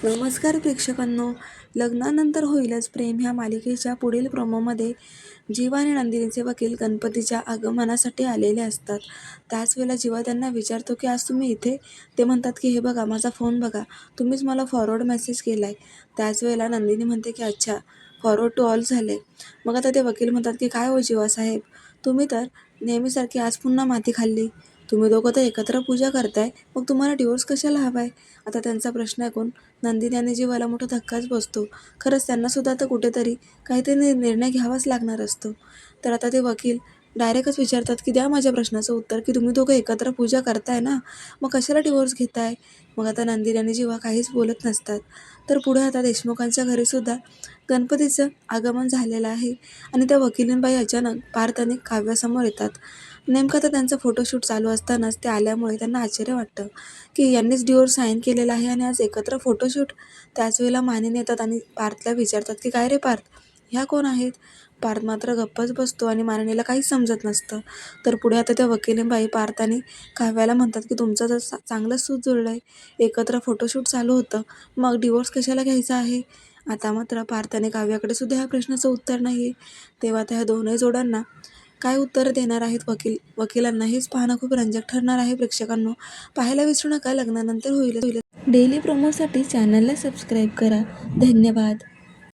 नमस्कार प्रेक्षकांनो. लग्नानंतर होईलच प्रेम ह्या मालिकेच्या पुढील प्रोमोमध्ये जीवा आणि नंदिनीचे वकील गणपतीच्या आगमनासाठी आलेले असतात. त्याच वेळेला जीवा त्यांना विचारतो की आज तुम्ही इथे? ते म्हणतात की हे बघा माझा फोन बघा, तुम्हीच मला फॉरवर्ड मेसेज केलाय. त्याच वेळेला नंदिनी म्हणते की अच्छा, फॉरवर्ड टू ऑल झाले. मग आता ते वकील म्हणतात की काय हो जीवा साहेब, तुम्ही तर नेहमीसारखी आज पुन्हा माती खाल्ली. तुम्ही दोघं तर एकत्र पूजा करताय, मग तुम्हाला डिवोर्स कशाला हवाय? आता त्यांचा प्रश्न ऐकून नंदिनी आणि जीवाला मोठा धक्काच बसतो. खरंच त्यांना सुद्धा आता कुठेतरी काहीतरी निर्णय घ्यावाच लागणार असतो. तर आता ते वकील डायरेक्टच विचारतात की द्या माझ्या प्रश्नाचं उत्तर, की तुम्ही दोघं एकत्र पूजा करताय ना, मग कशाला डिवोर्स घेताय? मग आता नंदिनी आणि जीवा काहीच बोलत नसतात. तर पुढे आता देशमुखांच्या घरीसुद्धा गणपतीचं आगमन झालेलं आहे आणि त्या वकिलींबाई अचानक पार्थ आणि काव्यासमोर येतात. नेमकं तर त्यांचं फोटोशूट चालू असतानाच ते आल्यामुळे त्यांना आश्चर्य वाटतं की यांनीच डिवोर्स साईन केलेला आहे आणि आज एकत्र फोटोशूट. त्याच वेळेला मानिनी येतात आणि पार्थला विचारतात की काय रे पार्थ, ह्या कोण आहेत? पार्थ मात्र गप्पच बसतो आणि मानिनीला काहीच समजत नसतं. तर पुढे आता त्या वकिलीबाई पार्थ आणि काव्याला म्हणतात की तुमचं जर चांगलं सूत जुळलंय, एकत्र फोटोशूट चालू होतं, मग डिवोर्स कशाला घ्यायचा आहे? आता मात्र पार्थ आणि काव्याकडे सुद्धा ह्या प्रश्नाचं उत्तर नाही आहे. तेव्हा त्या दोनही जोड्यांना काय उत्तर देणार आहेत वकिलांना, हेच पाहणं खूप रंजक ठरणार आहे प्रेक्षकांनो. पाहायला विसरू नका लग्नानंतर होईल. डेली प्रोमोसाठी चॅनलला सबस्क्राईब करा. धन्यवाद.